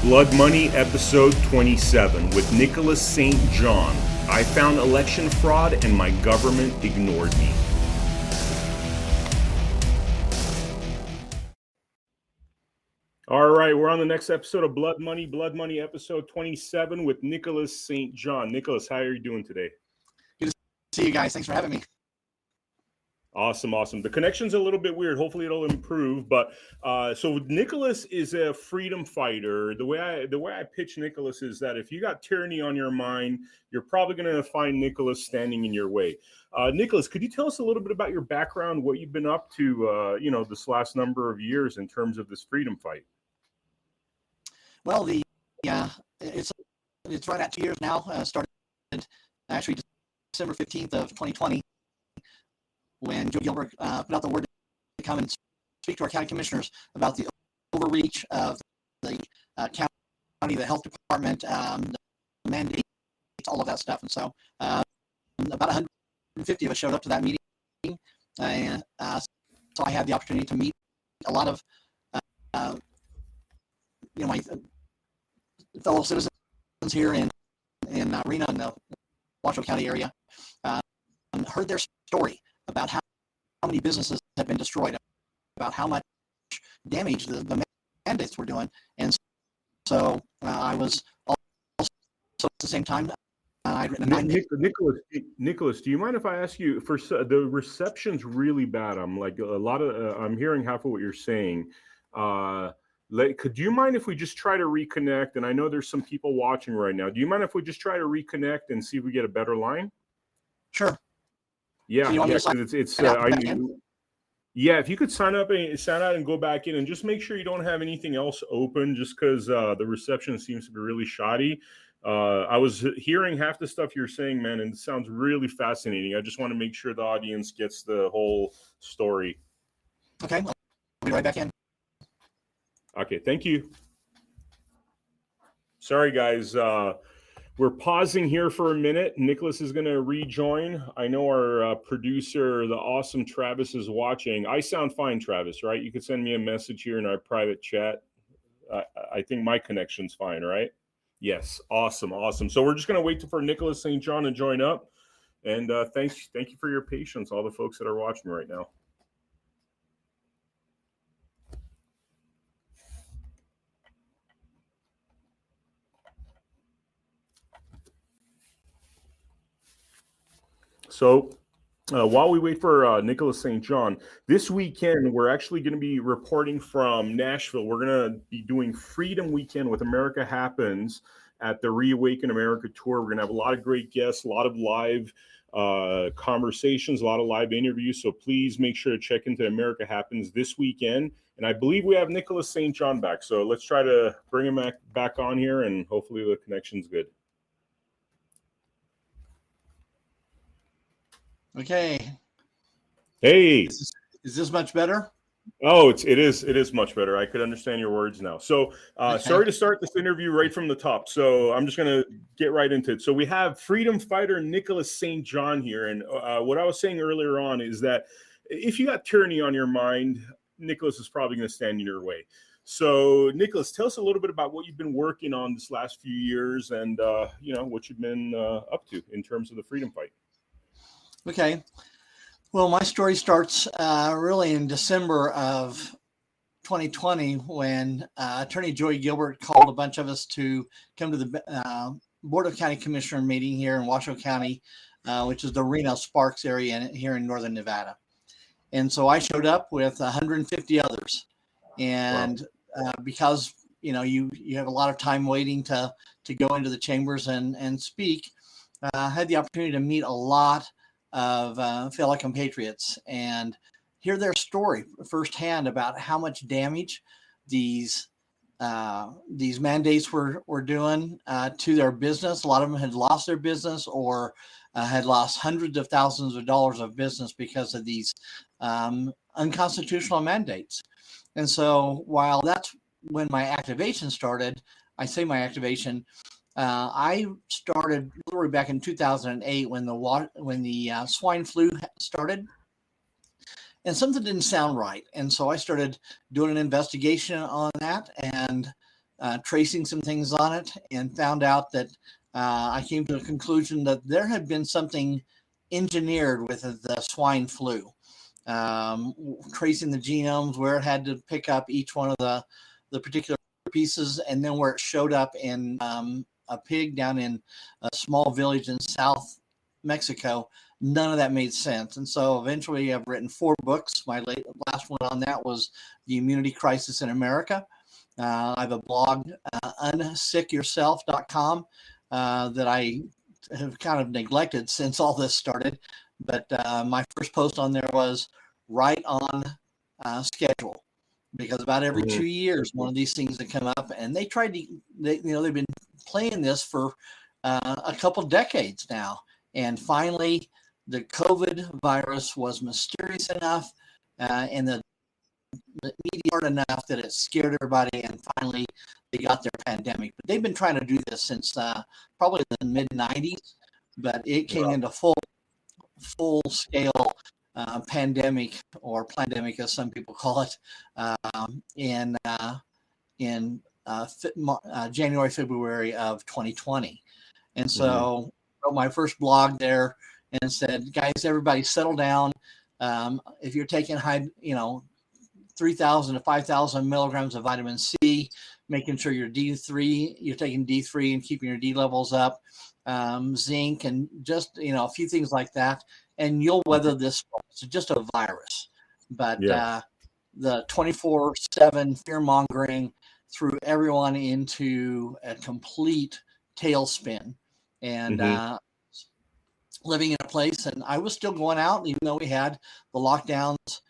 Blood Money, episode 27, with Nicholas St. Jon. I found election fraud and my government ignored me. All right, we're on the next episode of Blood Money, episode 27, with Nicholas St. Jon. Nicholas, how are you doing today? Good to see you guys. Thanks for having me. Awesome. The connection's a little bit weird. Hopefully it'll improve. But so Nicholas is a freedom fighter. The way I pitch Nicholas is that if you got tyranny on your mind, you're probably going to find Nicholas standing in your way. Nicholas, could you tell us a little bit about your background, what you've been up to, this last number of years in terms of this freedom fight? Well, it's right at 2 years now. Started actually December 15th of 2020. When Joe Gilbert put out the word to come and speak to our county commissioners about the overreach of the county, the health department, the mandates, all of that stuff. And so about 150 of us showed up to that meeting. And so I had the opportunity to meet a lot of my fellow citizens here in Reno and the Washoe County area. Heard their story about how many businesses have been destroyed, about how much damage the mandates were doing. And so I was also at the same time, I'd written a Nicholas, do you mind if I ask you, for the reception's really bad. I'm like I'm hearing half of what you're saying. Could you mind if we just try to reconnect? And I know there's some people watching right now. Do you mind if we just try to reconnect and see if we get a better line? Sure. Yeah, because if you could sign out and go back in, and just make sure you don't have anything else open, just because the reception seems to be really shoddy. I was hearing half the stuff you're saying, man, and it sounds really fascinating. I just want to make sure the audience gets the whole story. Okay, I'll be right back in. Okay, thank you. Sorry, guys. We're pausing here for a minute. Nicholas is going to rejoin. I know our producer, the awesome Travis, is watching. I sound fine, Travis, right? You could send me a message here in our private chat. I think my connection's fine, right? Yes, awesome. So we're just going to wait for Nicholas St. Jon to join up. And thank you for your patience, all the folks that are watching right now. So while we wait for Nicholas St. Jon, this weekend we're actually going to be reporting from Nashville. We're going to be doing Freedom Weekend with America Happens at the Reawaken America Tour. We're going to have a lot of great guests, a lot of live conversations, a lot of live interviews. So please make sure to check into America Happens this weekend. And I believe we have Nicholas St. Jon back. So let's try to bring him back on here, and hopefully the connection's good. Okay. Hey. Is this much better? Oh, it is much better. I could understand your words now. So sorry to start this interview right from the top. So I'm just going to get right into it. So we have freedom fighter Nicholas St. Jon here. And what I was saying earlier on is that if you got tyranny on your mind, Nicholas is probably going to stand in your way. So Nicholas, tell us a little bit about what you've been working on this last few years, and what you've been up to in terms of the freedom fight. Okay. Well, my story starts really in December of 2020 when Attorney Joey Gilbert called a bunch of us to come to the Board of County Commissioner meeting here in Washoe County, which is the Reno Sparks area here in northern Nevada. And so I showed up with 150 others. And because, you have a lot of time waiting to go into the chambers and speak, I had the opportunity to meet a lot of fellow compatriots and hear their story firsthand about how much damage these mandates were doing to their business. A lot of them had lost their business or had lost hundreds of thousands of dollars of business because of these unconstitutional mandates. And so while that's when my activation started, I say my activation, I started literally back in 2008 when the swine flu started, and something didn't sound right. And so I started doing an investigation on that, and tracing some things on it, and found out that I came to the conclusion that there had been something engineered with the swine flu, tracing the genomes, where it had to pick up each one of the particular pieces, and then where it showed up in a pig down in a small village in South Mexico. None of that made sense. And so eventually I've written 4 books. My last one on that was The Immunity Crisis in America. I have a blog, unsickyourself.com, that I have kind of neglected since all this started. But my first post on there was right on schedule, because about every 2 years, one of these things that come up, and they've been playing this for a couple decades now. And finally, the COVID virus was mysterious enough, and the media hard enough that it scared everybody, and finally they got their pandemic. But they've been trying to do this since probably the mid 90s, but it came into full scale pandemic, or plandemic as some people call it, in January, February of 2020. And so I wrote my first blog there and said, guys, everybody settle down. If you're taking 3,000 to 5,000 milligrams of vitamin C, making sure you're taking D3 and keeping your D levels up, zinc, and just, a few things like that, and you'll weather this. It's just a virus. But the 24/7 fear mongering threw everyone into a complete tailspin, and living in a place, and I was still going out even though we had the lockdowns.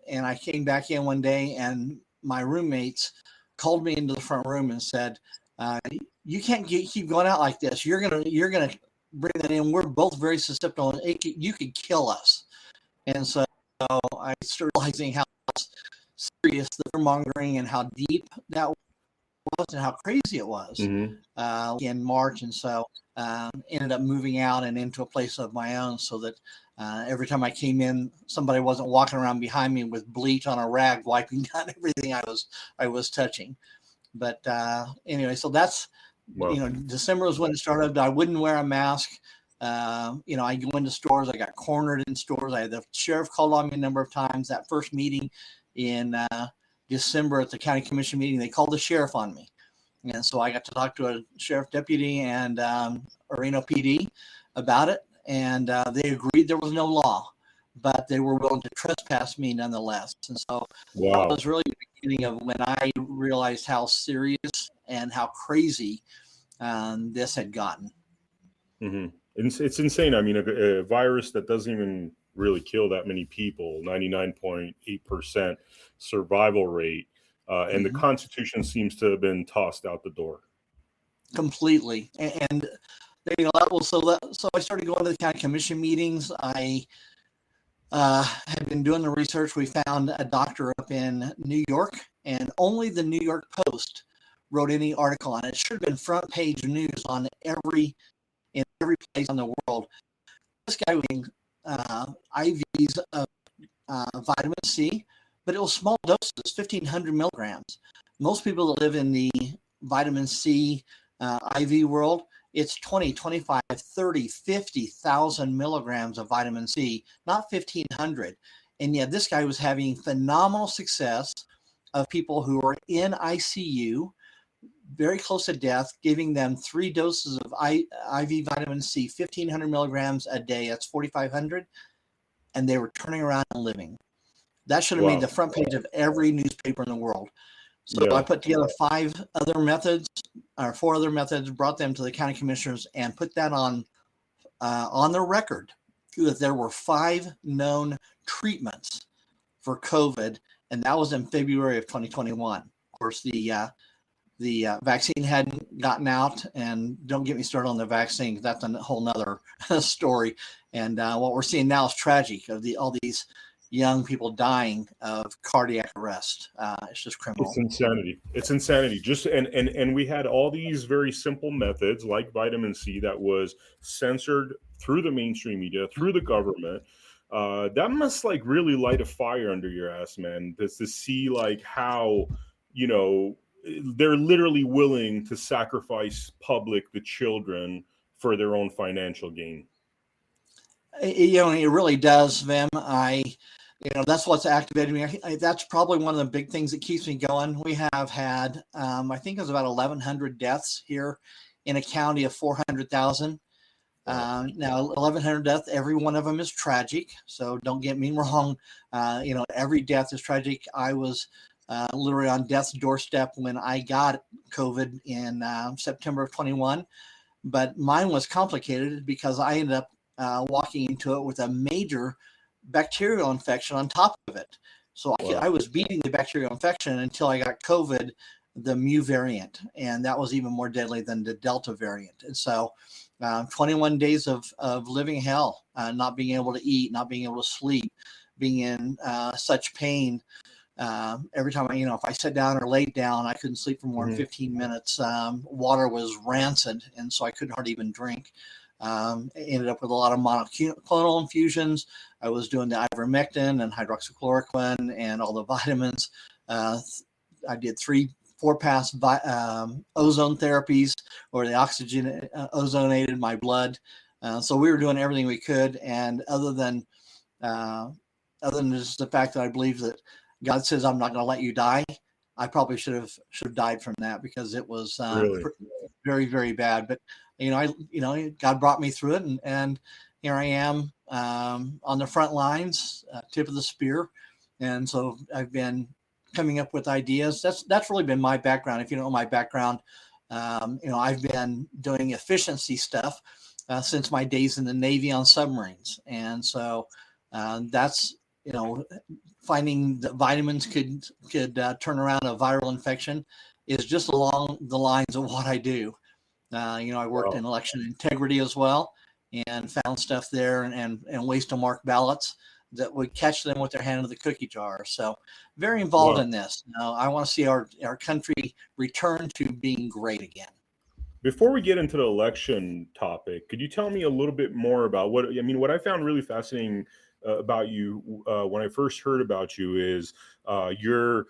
And I came back in one day, and my roommates called me into the front room and said, "You can't keep going out like this. You're gonna bring that in. We're both very susceptible. You could kill us." And so I started realizing how serious the fear mongering and how deep that was and how crazy it was in March. And so ended up moving out and into a place of my own, so that every time I came in, somebody wasn't walking around behind me with bleach on a rag wiping down everything I was touching. But anyway, so that's December was when it started. I wouldn't wear a mask. I go into stores. I got cornered in stores. The sheriff called on me a number of times. That first meeting in December at the county commission meeting, they called the sheriff on me. And so I got to talk to a sheriff deputy and Reno PD about it. And they agreed there was no law, but they were willing to trespass me nonetheless. And so that was really the beginning of when I realized how serious and how crazy this had gotten. It's insane. I mean, a virus that doesn't even really kill that many people, 99.8% survival rate, and the Constitution seems to have been tossed out the door completely. And so I started going to the county commission meetings. I had been doing the research. We found a doctor up in New York, and only the New York Post wrote any article on it. It should have been front page news in every place in the world. This guy was getting IVs of vitamin C, but it was small doses, 1,500 milligrams. Most people that live in the vitamin C IV world, it's 20, 25, 30, 50,000 milligrams of vitamin C, not 1,500. And yet this guy was having phenomenal success of people who were in ICU, very close to death, giving them 3 doses of IV vitamin C, 1,500 milligrams a day. That's 4,500. And they were turning around and living. That should have made the front page of every newspaper in the world. So I put together 4 other methods, brought them to the county commissioners, and put that on their record that there were 5 known treatments for COVID, and that was in February of 2021. Of course, the vaccine hadn't gotten out, and don't get me started on the vaccine. That's a whole nother story. And what we're seeing now is tragic, of all these young people dying of cardiac arrest. It's just criminal. It's insanity. Just and we had all these very simple methods like vitamin C that was censored through the mainstream media, through the government. That must really light a fire under your ass, man. To see how they're literally willing to sacrifice the children for their own financial gain. It really does, Vem. That's what's activated me. That's probably one of the big things that keeps me going. We have had, I think it was about 1,100 deaths here in a county of 400,000. Now, 1,100 deaths, every one of them is tragic. So don't get me wrong. Every death is tragic. I was literally on death's doorstep when I got COVID in September of 21. But mine was complicated because I ended up walking into it with a major bacterial infection on top of it. So I was beating the bacterial infection until I got COVID, the Mu variant, and that was even more deadly than the Delta variant. And so 21 days of living hell, not being able to eat, not being able to sleep, being in such pain. Every time if I sat down or laid down, I couldn't sleep for more than 15 minutes. Water was rancid, and so I couldn't hardly even drink. Ended up with a lot of monoclonal infusions. I was doing the ivermectin and hydroxychloroquine and all the vitamins. I did 4 pass ozone therapies, where the oxygen ozonated my blood. So we were doing everything we could. And other than just the fact that I believe that God says I'm not going to let you die, I probably should have died from that, because it was Really? very, very bad. But God brought me through it, and here I am on the front lines, tip of the spear. And so I've been coming up with ideas. That's really been my background. If you know my background, I've been doing efficiency stuff since my days in the Navy on submarines. And so that's, finding that vitamins could turn around a viral infection is just along the lines of what I do. I worked in election integrity as well, and found stuff there and ways to mark ballots that would catch them with their hand in the cookie jar. So very involved in this. I want to see our country return to being great again. Before we get into the election topic, could you tell me a little bit more about what I found really fascinating about you when I first heard about you is your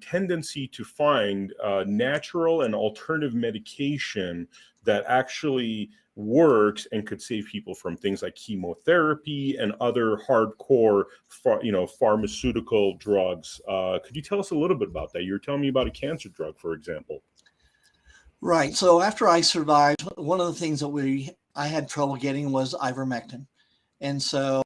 tendency to find natural and alternative medication that actually works and could save people from things like chemotherapy and other hardcore pharmaceutical drugs. Could you tell us a little bit about that? You were telling me about a cancer drug, for example. Right. So after I survived, one of the things that I had trouble getting was ivermectin. And so,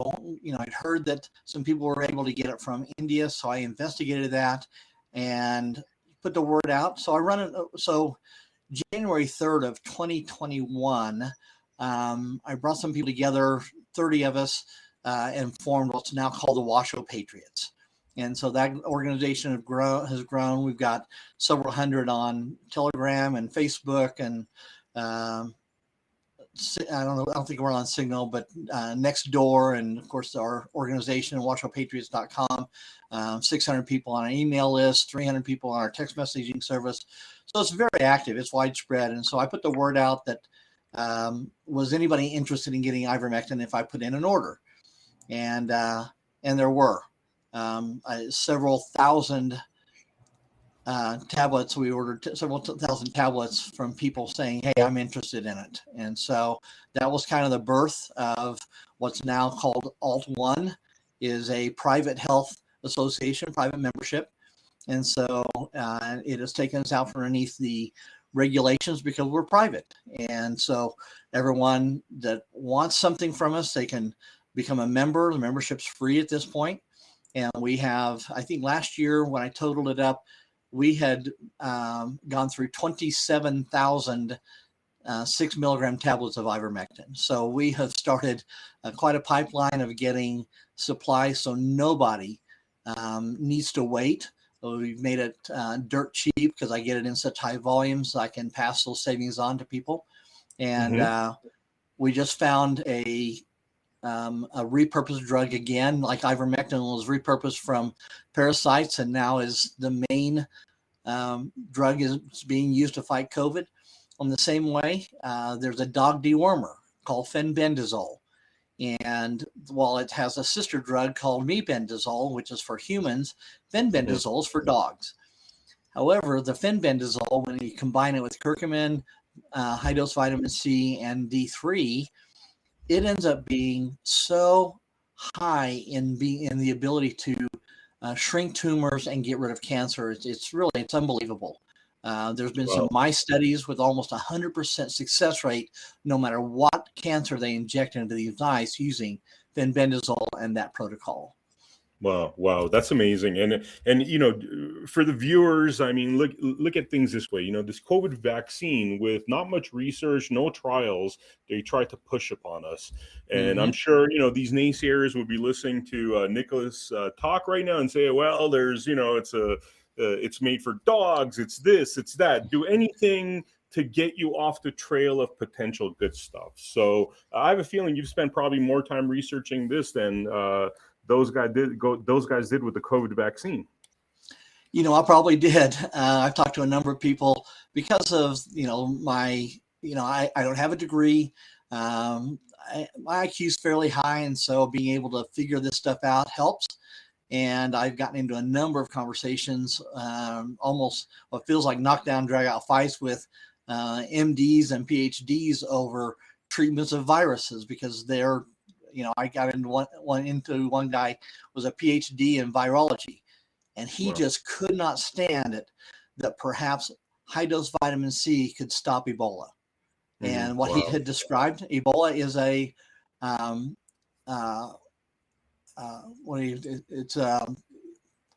I'd heard that some people were able to get it from India. So I investigated that and put the word out. So So January 3rd of 2021, I brought some people together, 30 of us, and formed what's now called the Washoe Patriots. And so that organization has grown. We've got several hundred on Telegram and Facebook, and I don't think we're on Signal, but Nextdoor, and of course our organization, WashowPatriots.com, 600 people on an email list, 300 people on our text messaging service. So it's very active, it's widespread. And so I put the word out that was anybody interested in getting ivermectin if I put in an order? And there were several thousand tablets. We ordered several thousand tablets from people saying, hey, I'm interested in it. And so that was kind of the birth of what's now called Alt1, is a private health association, private membership. And so it has taken us out from underneath the regulations because we're private. And so everyone that wants something from us, they can become a member. The membership's free at this point. And we have, I think last year when I totaled it up, we had gone through 27,000 6 milligram tablets of ivermectin. So we have started quite a pipeline of getting supplies, so nobody needs to wait. We've made it dirt cheap because I get it in such high volumes. So I can pass those savings on to people. And we just found a repurposed drug again, like ivermectin was repurposed from parasites and now is the main drug is being used to fight COVID. On the same way, there's a dog dewormer called fenbendazole. And while it has a sister drug called mebendazole, which is for humans, fenbendazole is for dogs. However, the fenbendazole, when you combine it with curcumin, high dose vitamin C, and D3, it ends up being so high in the ability to shrink tumors and get rid of cancer. It's unbelievable. There's been some Wow. mice studies with almost 100% success rate, no matter what cancer they inject into these mice using fenbendazole and that protocol. Wow, wow, that's amazing. And for the viewers, I mean, look at things this way. This COVID vaccine with not much research, no trials, they tried to push upon us. And I'm Mm-hmm. sure, these naysayers would be listening to Nicholas talk right now and say, well, there's, it's made for dogs, it's this, it's that. Do anything to get you off the trail of potential good stuff. So I have a feeling you've spent probably more time researching this than those guys did with the COVID vaccine. I probably did. I've talked to a number of people because of, I don't have a degree. My IQ is fairly high. And so being able to figure this stuff out helps. And I've gotten into a number of conversations, almost what feels like knockdown, drag out fights with MDs and PhDs over treatments of viruses because I got into one guy was a PhD in virology, and he Wow. just could not stand it that perhaps high dose vitamin C could stop Ebola. And what he Wow. had described, Ebola is a it's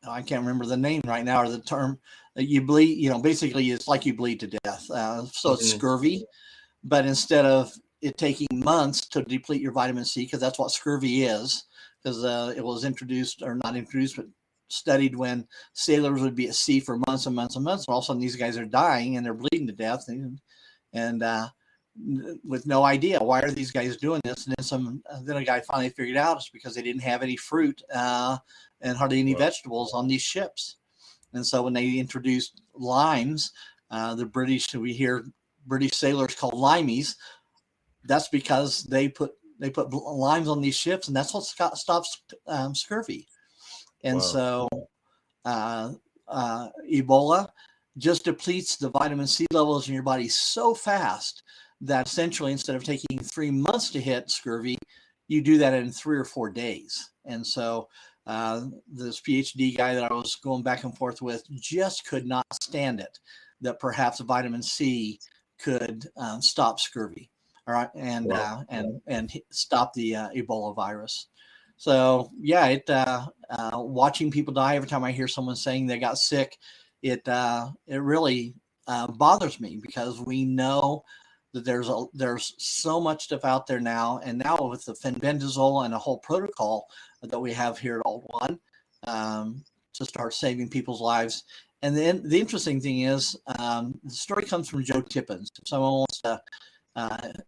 I can't remember the name right now or the term that you bleed. Basically it's like you bleed to death. So it's Mhm. scurvy, but instead of it taking months to deplete your vitamin C, because that's what scurvy is, because it was introduced or not introduced, but studied when sailors would be at sea for months and months and months, and all of a sudden these guys are dying and they're bleeding to death, and with no idea why are these guys doing this. And then a guy finally figured out it's because they didn't have any fruit and hardly any Wow. vegetables on these ships. And so when they introduced limes, we hear British sailors called limeys. That's because they put limes on these ships, and that's what stops scurvy. And Wow. so Ebola just depletes the vitamin C levels in your body so fast that essentially instead of taking 3 months to hit scurvy, you do that in 3 or 4 days. And so this PhD guy that I was going back and forth with just could not stand it that perhaps vitamin C could stop scurvy, all right, Wow. and stop the Ebola virus. So yeah, watching people die every time I hear someone saying they got sick, it really bothers me because we know that there's so much stuff out there now, and now with the fenbendazole and a whole protocol that we have here at Alt One to start saving people's lives. And then the interesting thing is, the story comes from Joe Tippins. If someone wants to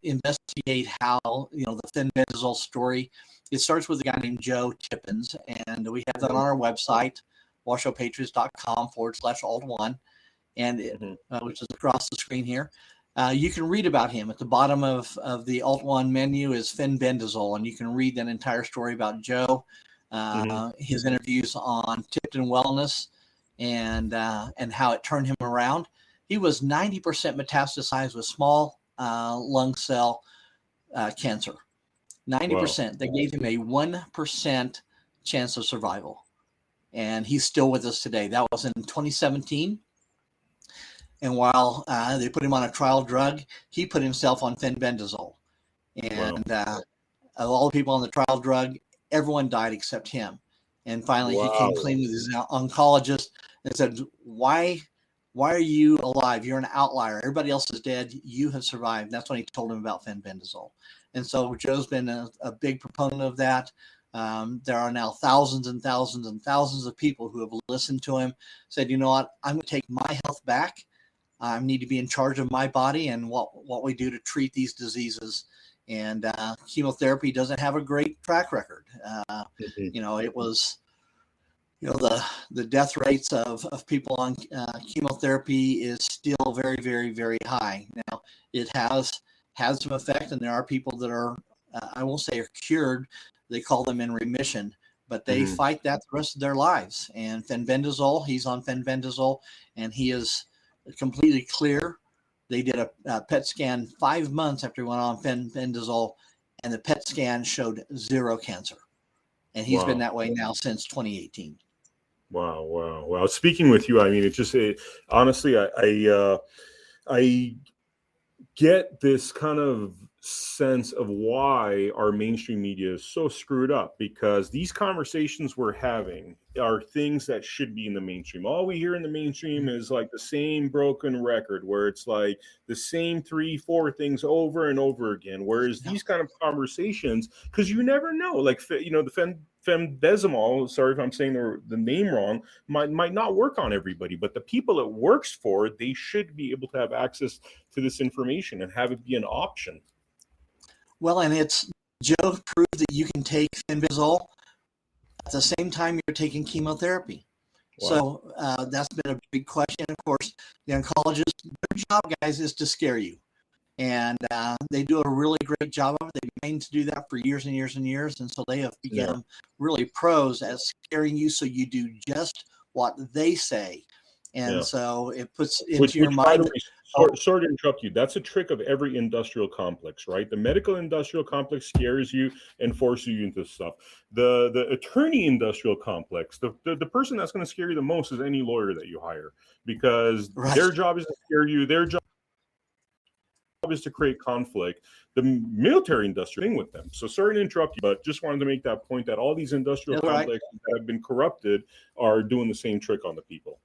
investigate how the fenbendazole story, it starts with a guy named Joe Tippins, and we have that on our website, washoepatriots.com/alt1, and which is across the screen here. You can read about him. At the bottom of the Alt One menu is fenbendazole, and you can read that entire story about Joe, his interviews on Tipton Wellness, and how it turned him around. He was 90% metastasized with small lung cell cancer. Wow. 90%. They gave him a 1% chance of survival, and he's still with us today. That was in 2017. And while they put him on a trial drug, he put himself on fenbendazole. Wow. And of all the people on the trial drug, everyone died except him. And finally, he came Wow. clean with his oncologist and said, "Why are you alive? You're an outlier. Everybody else is dead. You have survived." And that's when he told him about fenbendazole. And so Joe's been a big proponent of that. There are now thousands and thousands and thousands of people who have listened to him, said, "You know what? I'm going to take my health back. I need to be in charge of my body and what we do to treat these diseases." And chemotherapy doesn't have a great track record. It was, the death rates of people on chemotherapy is still very, very, very high. Now, it has had some effect, and there are people that are, I won't say are cured, they call them in remission, but they Mhm. fight that the rest of their lives. And fenbendazole, he's on fenbendazole, and he is completely clear. They did a PET scan 5 months after he went on fenbendazole, and the PET scan showed zero cancer. And he's been Wow. that way now since 2018. Wow. Wow. Wow. Speaking with you, I mean, honestly, I get this kind of sense of why our mainstream media is so screwed up, because these conversations we're having are things that should be in the mainstream. All we hear in the mainstream is like the same broken record, where it's like the same 3-4 things over and over again. Whereas these kind of conversations, because you never know, like, the fembezimol, sorry if I'm saying the name wrong, might not work on everybody, but the people it works for, they should be able to have access to this information and have it be an option. Well, and it's Joe proved that you can take fenbendazole at the same time you're taking chemotherapy. Wow. So that's been a big question. Of course, the oncologist, their job, guys, is to scare you. And they do a really great job of it. They've been trained to do that for years and years and years. And so they have become really pros at scaring you so you do just what they say. And so it puts into your By the mind. way, sorry to interrupt you. That's a trick of every industrial complex, right? The medical industrial complex scares you and forces you into stuff. The attorney industrial complex, the person that's going to scare you the most is any lawyer that you hire, because their job is to scare you. Their job is to create conflict. The military industry with them. So sorry to interrupt you, but just wanted to make that point that all these industrial complexes that have been corrupted are doing the same trick on the people.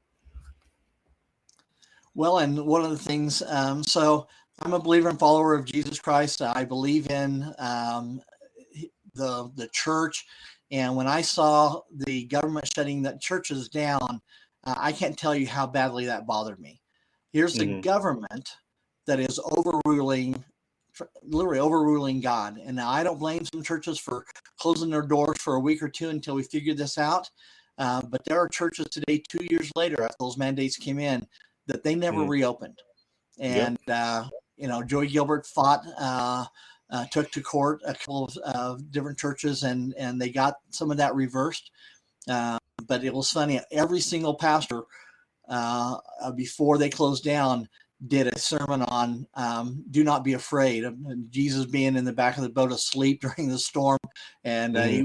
Well, and one of the things, so I'm a believer and follower of Jesus Christ. I believe in the church. And when I saw the government shutting the churches down, I can't tell you how badly that bothered me. Here's the government that is literally overruling God. And now I don't blame some churches for closing their doors for a week or two until we figure this out. But there are churches today, 2 years later, after those mandates came in, that they never reopened. And, Joey Gilbert took to court a couple of different churches, and they got some of that reversed. But it was funny. Every single pastor, before they closed down, did a sermon on do not be afraid. Jesus being in the back of the boat asleep during the storm, and they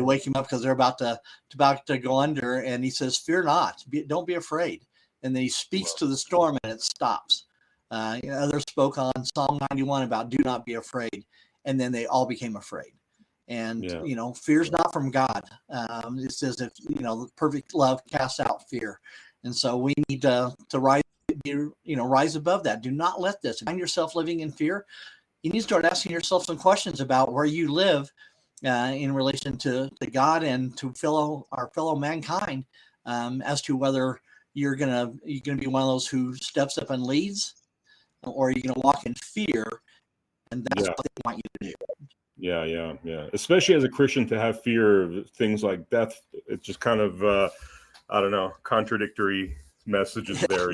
wake him up because they're about to go under, and he says, "Fear not, don't be afraid." And then he speaks to the storm, and it stops. Others spoke on Psalm 91 about do not be afraid, and then they all became afraid. And fear's not from God. It says if perfect love casts out fear, and so we need to rise above that. Do not let this. Find yourself living in fear. You need to start asking yourself some questions about where you live in relation to God and to our fellow mankind, as to whether you're gonna be one of those who steps up and leads, or are you gonna walk in fear, and that's what they want you to do. Yeah. Especially as a Christian, to have fear of things like death, it's just kind of I don't know, contradictory messages there.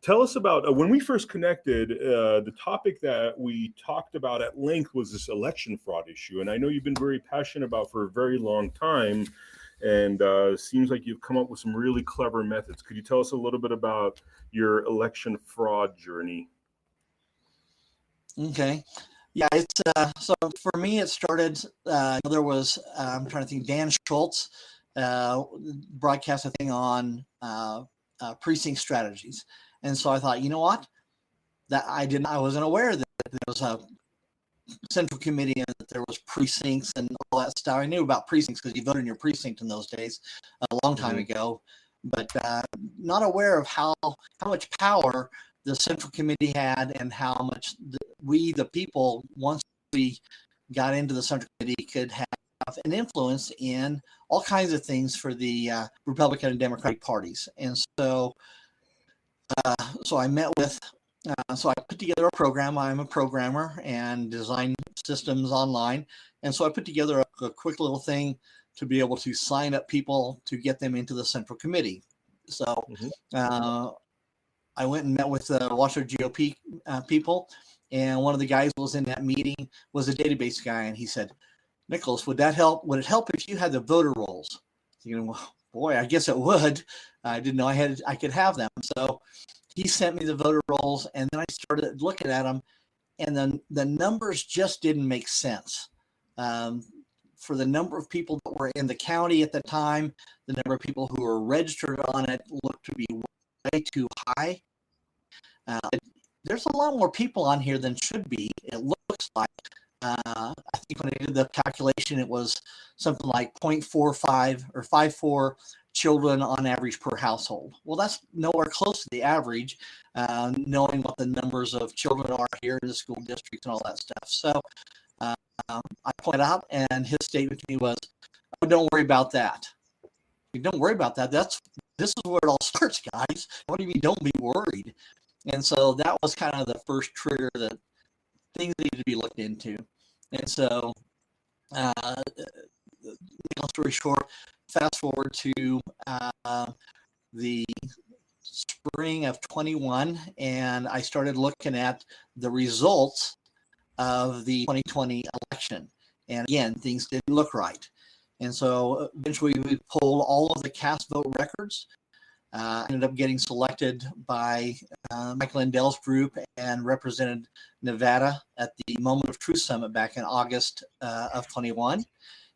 Tell us about when we first connected. The topic that we talked about at length was this election fraud issue, and I know you've been very passionate about for a very long time. And seems like you've come up with some really clever methods. Could you tell us a little bit about your election fraud journey? Okay. Yeah, it's so for me, it started. There was I'm trying to think. Dan Schultz broadcast a thing on precinct strategies, and so I thought, you know what, that I wasn't aware that there was a central committee and that there was precincts and all that stuff. I knew about precincts because you voted in your precinct in those days a long time ago, but not aware of how much power the central committee had, and how much we, the people, once we got into the central committee, could have an influence in all kinds of things for the Republican and Democratic parties. And so I met with so I put together a program. I'm a programmer and design systems online. And so I put together a quick little thing to be able to sign up people to get them into the central committee. So I went and met with the Washoe GOP people. And one of the guys who was in that meeting was a database guy. And he said, Nicholas, would that help? Would it help if you had the voter rolls? Well, boy, I guess it would. I didn't know I could have them. So he sent me the voter rolls, and then I started looking at them, and then the numbers just didn't make sense. For the number of people that were in the county at the time, the number of people who were registered on it looked to be way too high. There's a lot more people on here than should be, it looks like. I think when I did the calculation, it was something like 0.45 or 54 children on average per household. Well, that's nowhere close to the average, knowing what the numbers of children are here in the school districts and all that stuff. So I pointed out, and his statement to me was, "Oh, don't worry about that. Don't worry about that. This is where it all starts, guys. What do you mean? Don't be worried." And so that was kind of the first trigger that things need to be looked into. And so, long story short, fast forward to the spring of 21, and I started looking at the results of the 2020 election. And again, things didn't look right. And so eventually we pulled all of the cast vote records. Ended up getting selected by Mike Lindell's group and represented Nevada at the Moment of Truth Summit back in August of 21,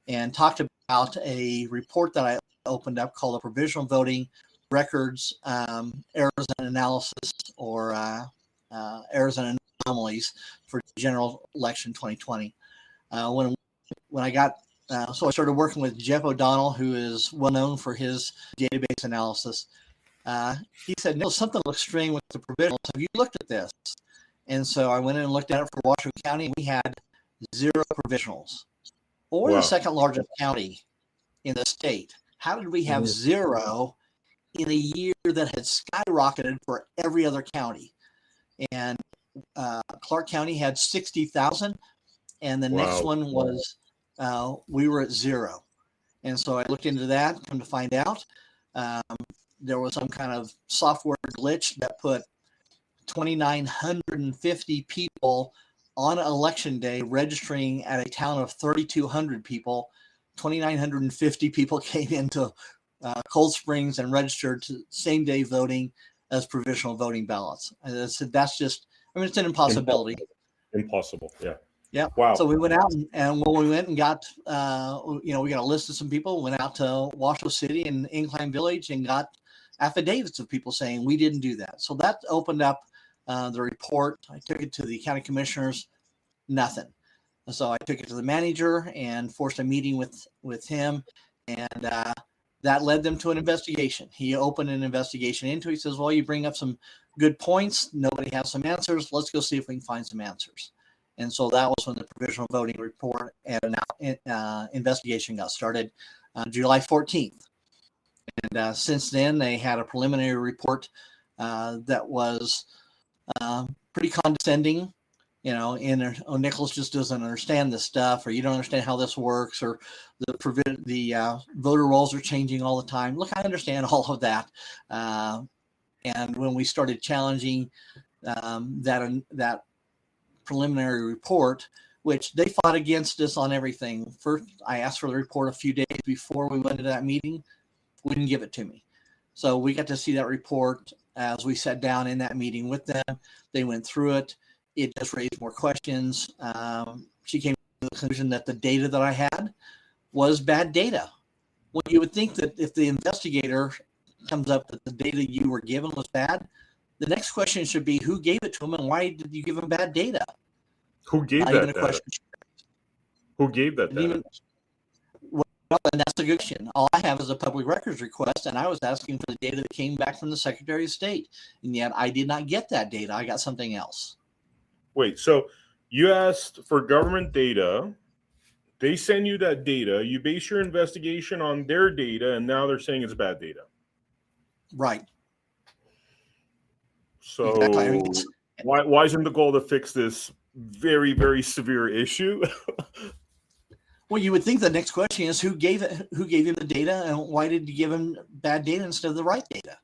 and talked about a report that I opened up called the Provisional Voting Records Errors and Analysis, or Errors and Anomalies for General Election 2020. When I got so I started working with Jeff O'Donnell, who is well known for his database analysis. He said, "No, something looks strange with the provisionals. Have you looked at this?" And so I went in and looked at it for Washoe County. We had 0 provisionals. Well, we're the second largest county in the state. How did we have 0 in a year that had skyrocketed for every other county? And Clark County had 60,000, and the next one was we were at 0. And so I looked into that. Come to find out, there was some kind of software glitch that put 2,950 people on election day registering at a town of 3,200 people. 2,950 people came into Cold Springs and registered to same day voting as provisional voting ballots. And I said, that's just, I mean, it's an impossibility. Impossible. Yeah. Yeah. Wow. So we went out and when we went and got, we got a list of some people, went out to Washoe City and Incline Village and got affidavits of people saying we didn't do that. So that opened up the report. I took it to the county commissioners, nothing. So I took it to the manager and forced a meeting with him, and that led them to an investigation. He opened an investigation into it. He says, well, you bring up some good points. Nobody has some answers. Let's go see if we can find some answers. And so that was when the provisional voting report and investigation got started on July 14th. And since then, they had a preliminary report that was pretty condescending. Nicholas just doesn't understand this stuff, or you don't understand how this works, or the voter rolls are changing all the time. Look, I understand all of that. And when we started challenging that preliminary report, which they fought against us on everything. First, I asked for the report a few days before we went to that meeting. Wouldn't give it to me. So we got to see that report as we sat down in that meeting with them. They went through it. It just raised more questions. She came to the conclusion that the data that I had was bad data. Well, you would think that if the investigator comes up that the data you were given was bad, the next question should be who gave it to him and why did you give him bad data? Who gave that data? Who gave that data? Well, and that's a good question. All I have is a public records request, and I was asking for the data that came back from the Secretary of State, and yet I did not get that data. I got something else. Wait, so you asked for government data. They send you that data. You base your investigation on their data, and now they're saying it's bad data. Right. So exactly. Why isn't the goal to fix this very, very severe issue? Well, you would think the next question is who gave him the data, and why did you give him bad data instead of the right data?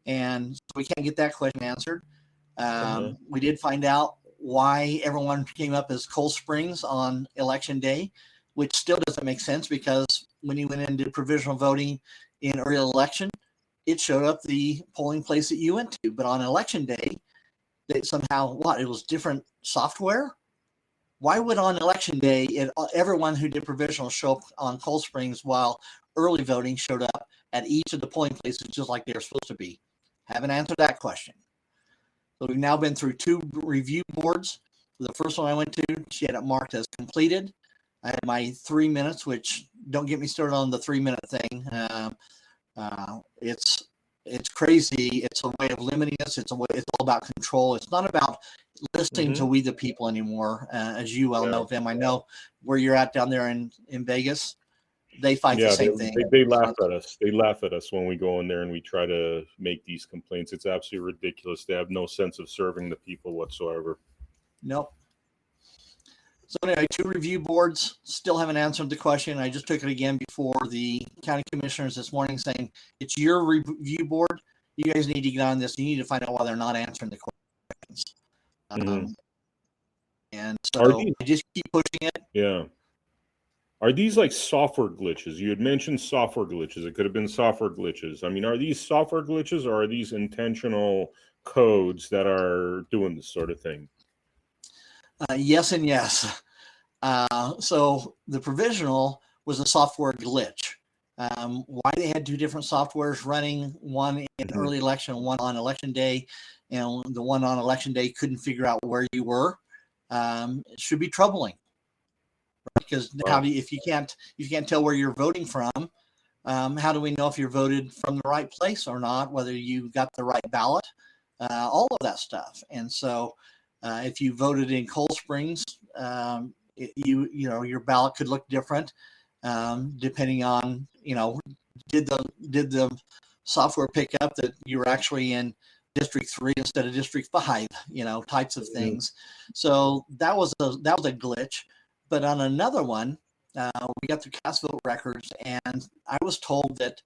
And so we can't get that question answered. We did find out why everyone came up as Cold Springs on election day, which still doesn't make sense because when you went in and did provisional voting in early election, it showed up the polling place that you went to. But on election day, they somehow, it was different software? Why would on election day, everyone who did provisional show up on Cold Springs while early voting showed up at each of the polling places just like they're supposed to be? Haven't answered that question. So we've now been through 2 review boards. The first one I went to, she had it marked as completed. I had my 3 minutes, which don't get me started on the 3-minute thing. It's crazy. It's a way of limiting us. It's all about control. It's not about listening to we the people anymore. As you well know, Vem, I know where you're at down there in Vegas. They fight the same thing. They laugh at us. They laugh at us when we go in there and we try to make these complaints. It's absolutely ridiculous. They have no sense of serving the people whatsoever. Nope. So anyway, 2 review boards still haven't answered the question. I just took it again before the county commissioners this morning saying, it's your review board. You guys need to get on this. You need to find out why they're not answering the questions. And so I just keep pushing it. Yeah. Are these like software glitches? You had mentioned software glitches. It could have been software glitches. I mean, are these software glitches or are these intentional codes that are doing this sort of thing? Yes and yes. So the provisional was a software glitch. Why they had 2 different softwares running, one in early election, one on election day, and the one on election day couldn't figure out where you were. It should be troubling, right? Because how do you, if you can't tell where you're voting from, how do we know if you're voted from the right place or not? Whether you got the right ballot, all of that stuff. And so, if you voted in Cold Springs, your ballot could look different depending on did the software pick up that you were actually in District 3 instead of District 5, types of things. So that was a glitch. But on another one, we got the cast vote records, and I was told that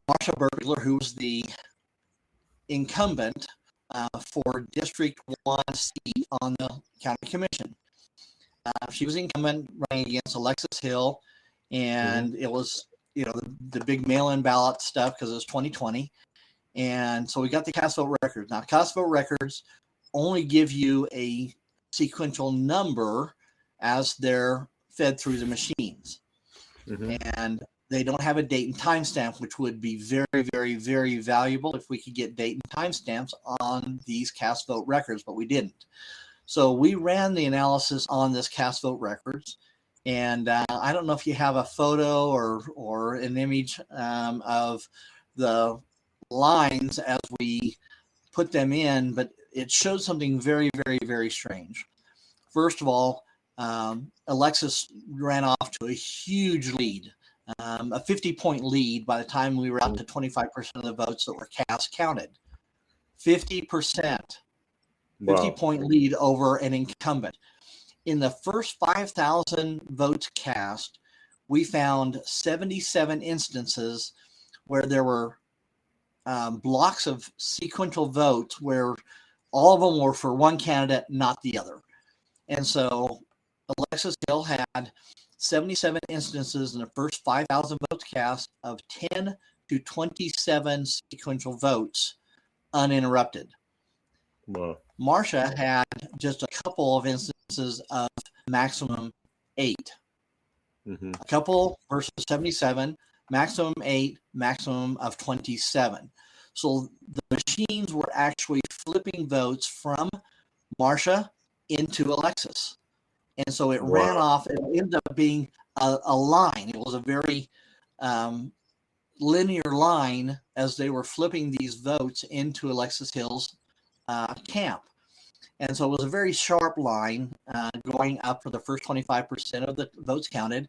Marsha Burglar, who was the incumbent for District 1 seat on the county commission, she was incumbent running against Alexis Hill, and it was the big mail-in ballot stuff because it was 2020. And so we got the cast vote records. Now, cast vote records only give you a sequential number as they're fed through the machines. And they don't have a date and timestamp, which would be very, very, very valuable if we could get date and timestamps on these cast vote records, but we didn't. So we ran the analysis on this cast vote records. And I don't know if you have a photo or an image of the lines as we put them in, but it showed something very, very, very strange. First of all, Alexis ran off to a huge lead, a 50-point lead by the time we were up to 25% of the votes that were cast counted. 50%, 50-point lead over an incumbent. In the first 5,000 votes cast, we found 77 instances where there were blocks of sequential votes where all of them were for one candidate, not the other. And so Alexis Hill had 77 instances in the first 5,000 votes cast of 10 to 27 sequential votes uninterrupted. Wow. Marsha had just a couple of instances of maximum 8. A couple versus 77, maximum 8, maximum of 27. So the machines were actually flipping votes from Marsha into Alexis. And so it ran off. It ended up being a line. It was a very linear line as they were flipping these votes into Alexis Hill's camp. And so it was a very sharp line going up for the first 25% of the votes counted.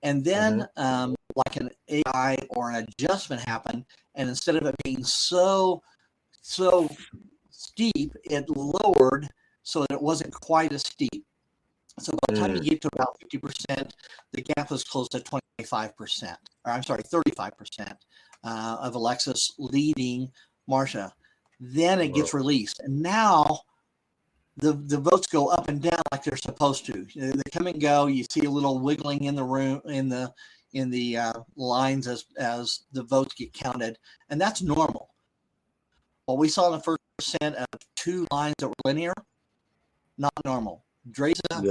And then like an AI or an adjustment happened. And instead of it being so steep, it lowered so that it wasn't quite as steep. So by the time you get to about 50%, the gap was close to 25%, or I'm sorry, 35% of Alexis leading Marsha. Then it gets released. And now the votes go up and down like they're supposed to. They come and go. You see a little wiggling in the room in the lines as the votes get counted, and that's normal. What we saw in the first percent of two lines that were linear, not normal. Dreza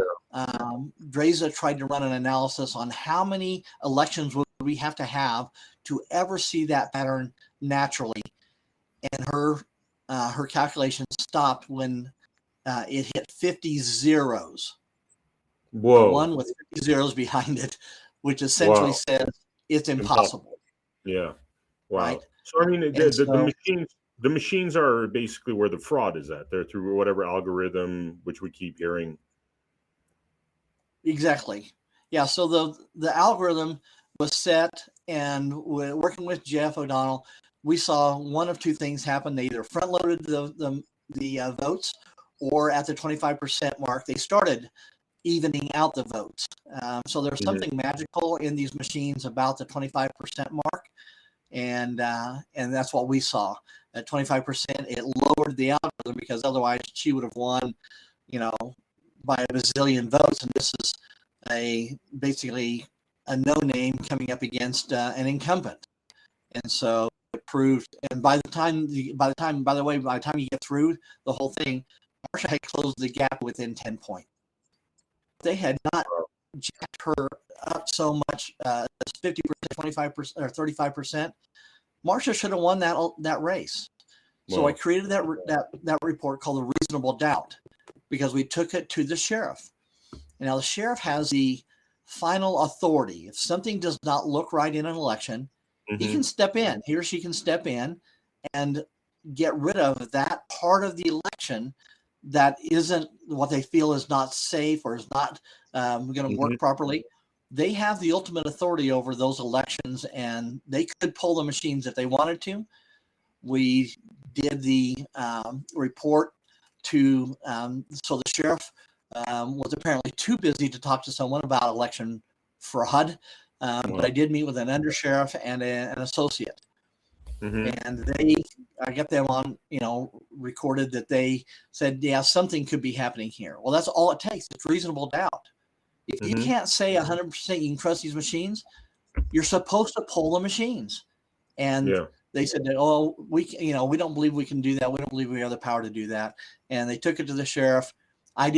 tried to run an analysis on how many elections would we have to ever see that pattern naturally, and her calculation stopped when it hit 50 zeros. Whoa. One with 50 zeros behind it, which essentially says it's impossible. Yeah. Wow. Right? So I mean, the machines are basically where the fraud is at. They're through whatever algorithm, which we keep hearing. Exactly. Yeah. So the algorithm was set, and working with Jeff O'Donnell, we saw one of two things happen. They either front loaded the votes, or at the 25% mark, they started evening out the votes. So there's something magical in these machines about the 25% mark. And that's what we saw at 25%. It lowered the algorithm because otherwise she would have won, by a bazillion votes. And this is basically a no name coming up against an incumbent. And so it proved, and by the time you get through the whole thing, Marcia had closed the gap within 10 points. They had not jacked her up so much, 50%, 25%, or 35%. Marcia should have won that race. So I created that report called the reasonable doubt, because we took it to the sheriff. And now the sheriff has the final authority. If something does not look right in an election, he can step in. He or she can step in and get rid of that part of the election that isn't what they feel is not safe or is not going to work properly. They have the ultimate authority over those elections, and they could pull the machines if they wanted to. We did the report to, so the sheriff was apparently too busy to talk to someone about election fraud, but I did meet with an undersheriff and an associate. And I got them on, recorded that they said, yeah, something could be happening here. Well, that's all it takes. It's reasonable doubt. If you can't say 100% you can trust these machines, you're supposed to pull the machines. And they said that, we don't believe we can do that. We don't believe we have the power to do that. And they took it to the sheriff. I